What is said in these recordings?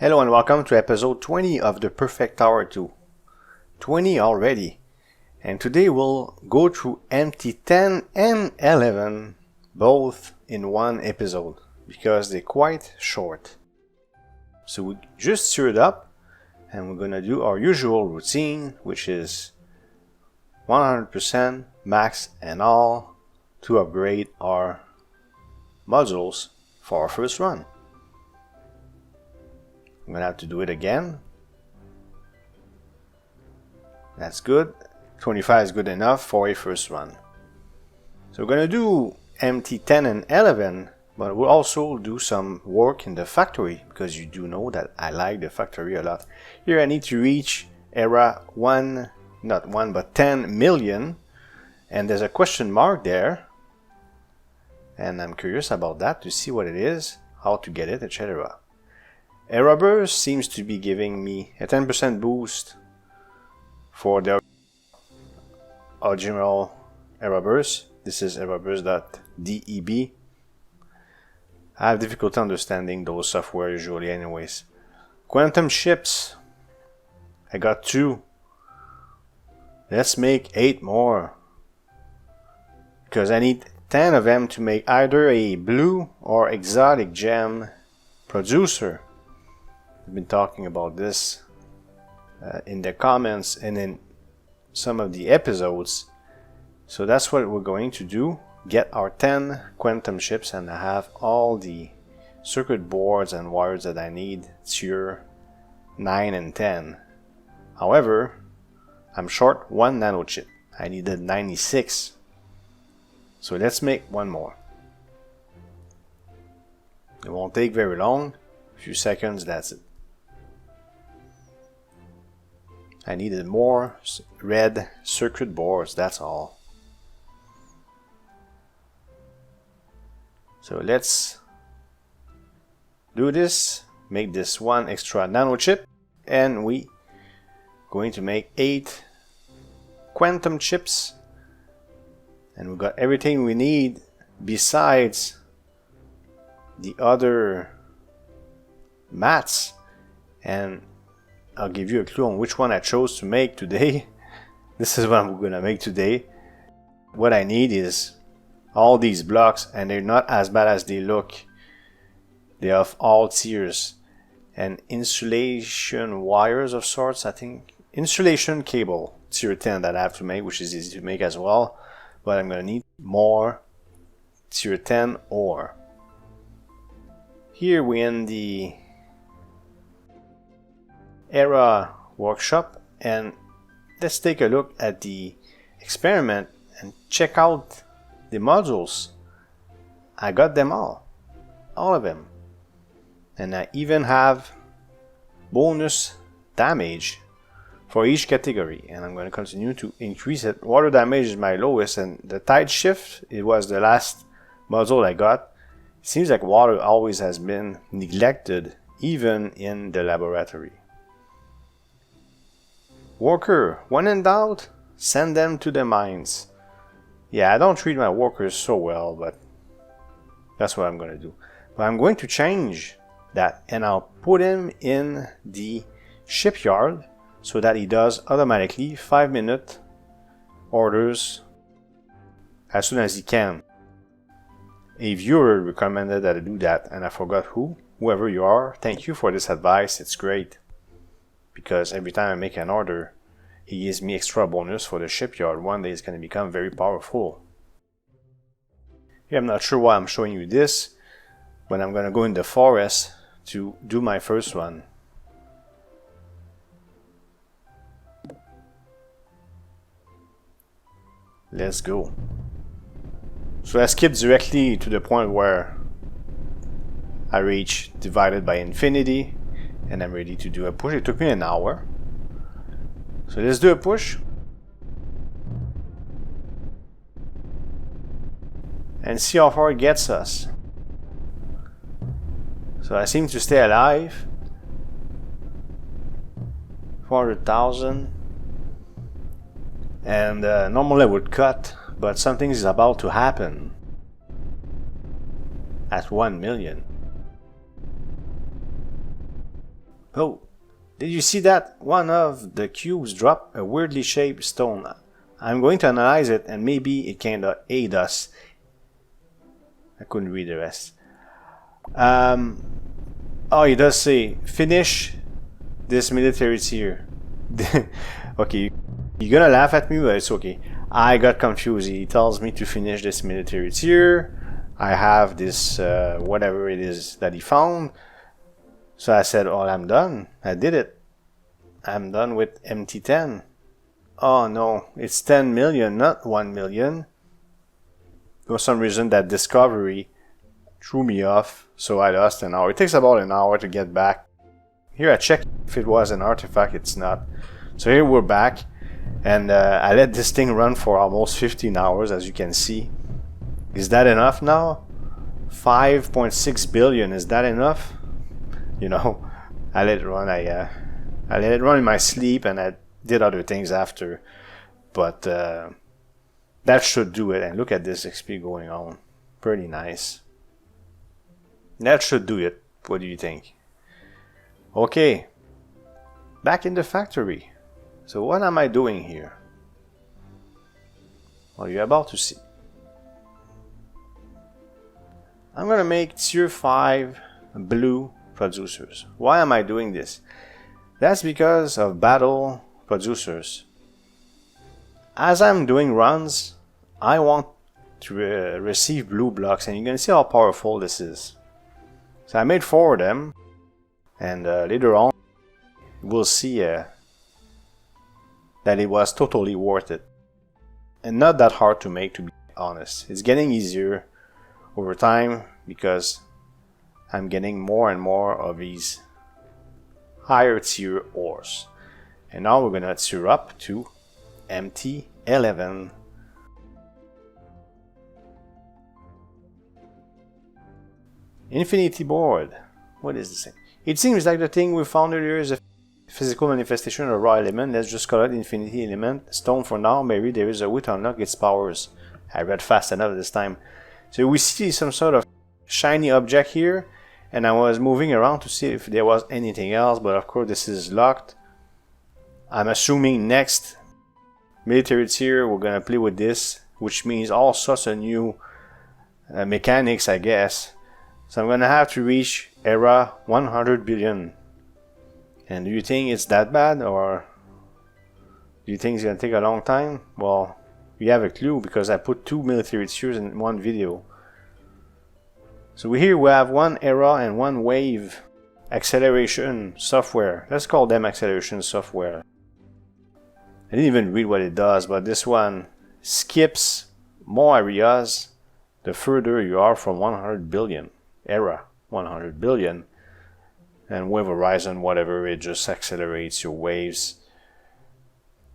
Hello and welcome to episode 20 of the Perfect Tower 2. 20 already. And today we'll go through MT10 and 11 both in one episode because they're quite short. So we just stirred up and we're gonna do our usual routine, which is 100% max and all to upgrade our modules for our first run. I'm gonna have to do it again. That's good. 25 is good enough for a first run. So we're gonna do MT10 and 11, but we'll also do some work in the factory because you do know that I like the factory a lot. Here I need to reach era 10 million, and there's a question mark there, and I'm curious about that to see what it is, how to get it, etc. Era burst seems to be giving me a 10% boost for the original era burst. This is eraburst.deb. I have difficulty understanding those software usually anyways. Quantum chips. I got 2. Let's make 8 more. Because I need 10 of them to make either a blue or exotic gem producer. I've been talking about this in the comments and in some of the episodes. So that's what we're going to do. Get our 10 quantum chips, and I have all the circuit boards and wires that I need. Tier 9 and 10. However, I'm short 1 nano chip. I needed 96. So let's make one more. It won't take very long. A few seconds, that's it. I needed more red circuit boards, that's all. So let's do this, make this one extra nano chip, and we going to make 8 quantum chips, and we got everything we need besides the other mats. And I'll give you a clue on which one I chose to make today. This is what I'm gonna make today. What I need is all these blocks, and they're not as bad as they look. They have all tiers and insulation wires of sorts. I think insulation cable tier 10 that I have to make, which is easy to make as well. But I'm gonna need more tier 10 ore. Here we in the era workshop, and let's take a look at the experiment and check out the modules. I got them all of them, and I even have bonus damage for each category, and I'm going to continue to increase it. Water damage is my lowest, and the tide shift, it was the last module I got. It seems like water always has been neglected even in the laboratory. Worker, when in doubt, send them to the mines. Yeah, I don't treat my workers so well, but that's what I'm going to do. But I'm going to change that, and I'll put him in the shipyard so that he does automatically 5-minute orders as soon as he can. A viewer recommended that I do that, and I forgot who. Whoever you are, thank you for this advice. It's great. Because every time I make an order, he gives me extra bonus for the shipyard. One day it's going to become very powerful. Here I'm not sure why I'm showing you this, but I'm going to go in the forest to do my first one. Let's go. So I skip directly to the point where I reach divided by infinity. And I'm ready to do a push. It took me an hour. So let's do a push. And see how far it gets us. So I seem to stay alive. 400,000. And normally I would cut, but something is about to happen. At 1 million. Oh, did you see that? One of the cubes dropped a weirdly shaped stone. I'm going to analyze it and maybe it can aid us. I couldn't read the rest. Oh, he does say, finish this military tier. Okay, you're gonna laugh at me, but it's okay. I got confused. He tells me to finish this military tier. I have this, whatever it is that he found. So I said, oh, I'm done. I did it. I'm done with MT10. Oh no, it's 10 million, not 1 million. For some reason, that discovery threw me off, so I lost an hour. It takes about an hour to get back. Here I checked if it was an artifact, it's not. So here we're back, and I let this thing run for almost 15 hours, as you can see. Is that enough now? 5.6 billion, is that enough? You know, I let it run. I let it run in my sleep, and I did other things after. But that should do it. And look at this XP going on. Pretty nice. That should do it. What do you think? Okay. Back in the factory. So what am I doing here? Well, you're about to see. I'm gonna make tier 5 blue producers. Why am I doing this? That's because of battle producers. As I'm doing runs, I want to receive blue blocks, and you're gonna see how powerful this is. So I made 4 of them, and later on we'll see that it was totally worth it. And not that hard to make, to be honest. It's getting easier over time because I'm getting more and more of these higher tier ores. And now we're gonna tier up to MT11. Infinity board. What is this thing? It seems like the thing we found earlier is a physical manifestation of a raw element. Let's just call it infinity element. Stone for now. Maybe there is a way to unlock its powers. I read fast enough this time. So we see some sort of shiny object here, and I was moving around to see if there was anything else, but of course this is locked. I'm assuming next military tier we're gonna play with this, which means all sorts of new mechanics, I guess. So I'm gonna have to reach era 100 billion. And do you think it's that bad, or do you think it's gonna take a long time? Well, you have a clue because I put 2 military tiers in one video. So here we have 1 era and 1 wave acceleration software. Let's call them acceleration software. I didn't even read what it does, but this one skips more areas the further you are from 100 billion. Era 100 billion. And wave horizon, whatever, it just accelerates your waves.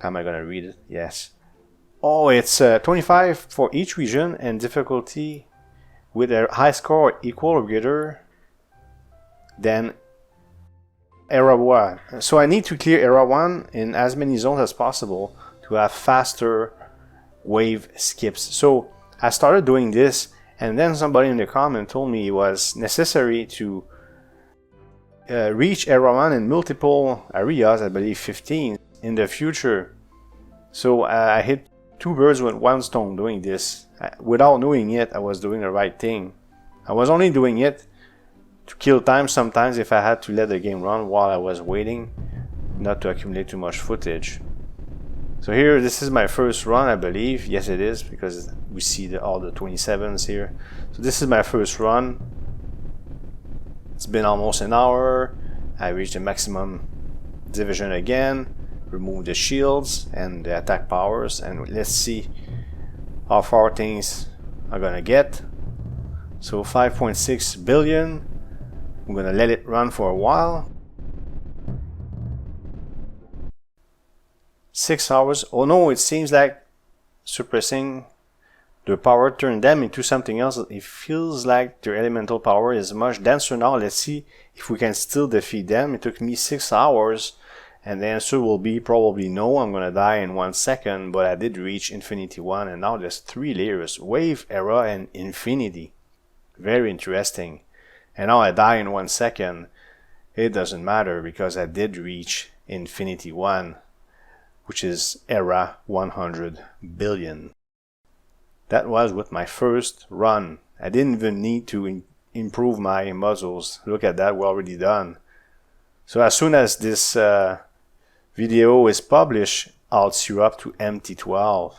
Am I gonna read it? Yes. Oh, it's 25 for each region and difficulty with a high score equal or greater than era 1. So I need to clear era 1 in as many zones as possible to have faster wave skips. So I started doing this, and then somebody in the comment told me it was necessary to reach era 1 in multiple areas, I believe 15 in the future. So I hit 2 birds with 1 stone doing this. Without knowing it, I was doing the right thing. I was only doing it to kill time sometimes if I had to let the game run while I was waiting, not to accumulate too much footage. So here, this is my first run, I believe. Yes, it is, because we see all the 27s here. So this is my first run. It's been almost an hour. I reached the maximum division again, remove the shields and the attack powers, and let's see how far things are gonna get. So 5.6 billion. I'm gonna let it run for a while. 6 hours. Oh no, it seems like suppressing the power turned them into something else. It feels like their elemental power is much denser now. Let's see if we can still defeat them. It took me 6 hours, and the answer will be probably no. I'm gonna die in 1 second, but I did reach Infinity 1, and now there's 3 layers: Wave, Era, and Infinity. Very interesting. And now I die in 1 second. it doesn't matter because I did reach Infinity 1, which is era 100 billion. That was with my first run. I didn't even need to improve my muzzles. Look at that, we're already done. So as soon as this video is published, I'll tear up to MT12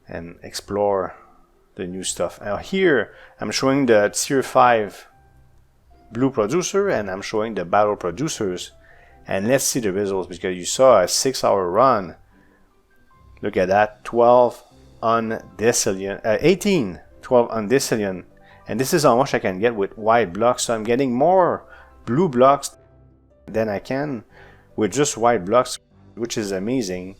and explore the new stuff. Now here, I'm showing the tier 5 blue producer and I'm showing the battle producers. And let's see the results because you saw a 6-hour run. Look at that, 12 undecillion, 18, 12 undecillion. And this is how much I can get with white blocks. So I'm getting more blue blocks than I can with just white blocks, which is amazing.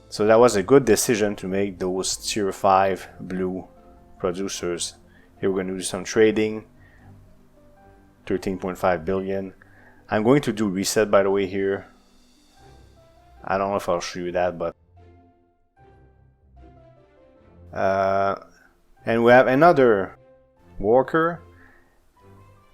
So that was a good decision to make those tier 5 blue producers. Here we're going to do some trading. 13.5 billion. I'm going to do reset, by the way, here. I don't know if I'll show you that, but and we have another worker.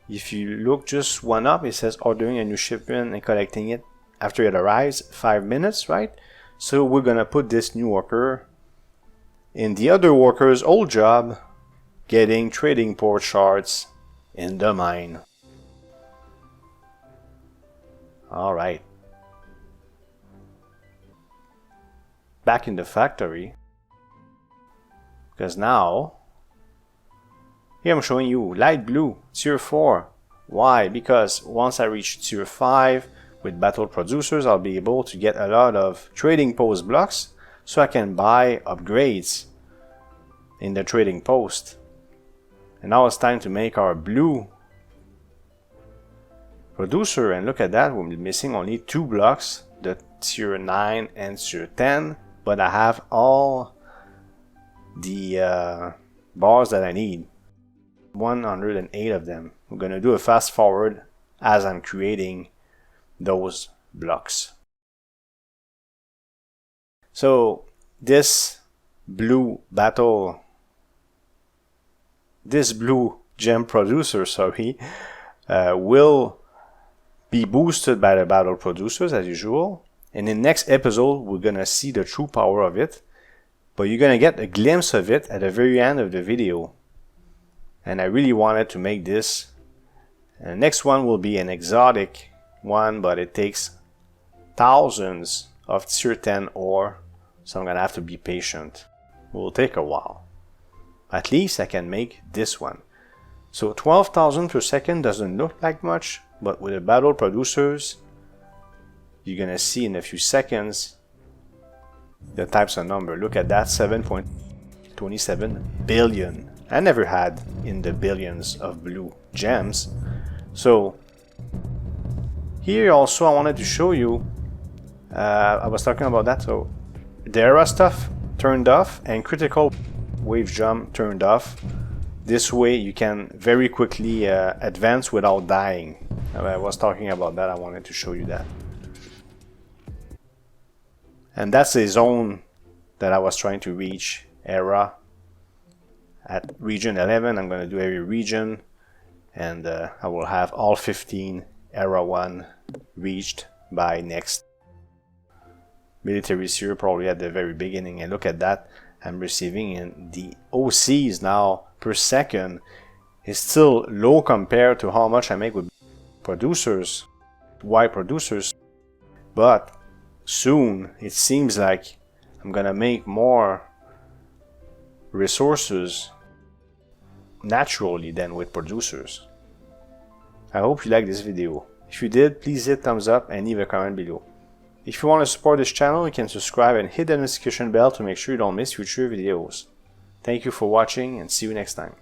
If you look just one up, it says ordering a new shipment and collecting it after it arrives, 5 minutes, right? So we're gonna put this new worker in the other worker's old job, getting trading port shards in the mine. All right. Back in the factory, because now here I'm showing you light blue tier 4. Why? Because once I reach tier 5 with battle producers, I'll be able to get a lot of trading post blocks so I can buy upgrades in the trading post. And now it's time to make our blue producer, and look at that, we're missing only 2 blocks, the tier 9 and tier 10, but I have all the bars that I need, 108 of them. We're gonna do a fast forward as I'm creating those blocks. So this blue gem producer, sorry, will be boosted by the battle producers as usual. And in the next episode, we're gonna see the true power of it. But you're gonna get a glimpse of it at the very end of the video. And I really wanted to make this. And the next one will be an exotic one, but it takes thousands of tier 10 ore. So I'm gonna have to be patient. It will take a while. At least I can make this one. So 12,000 per second doesn't look like much, but with the battle producers, you're gonna see in a few seconds the types of number. Look at that, 7.27 billion. I never had in the billions of blue gems. So here also I wanted to show you, I was talking about that, so the era stuff turned off and critical wave jump turned off. This way you can very quickly advance without dying. I was talking about that, I wanted to show you that. And that's the zone that I was trying to reach, era. At region 11, I'm going to do every region, and I will have all 15 era 1 reached by next military series, probably at the very beginning. And look at that, I'm receiving in the OCs now per second. It's still low compared to how much I make with producers, white producers, but soon it seems like I'm gonna make more resources naturally than with producers. I hope you liked this video. If you did, please hit thumbs up and leave a comment below. If you want to support this channel, you can subscribe and hit the notification bell to make sure you don't miss future videos. Thank you for watching and see you next time.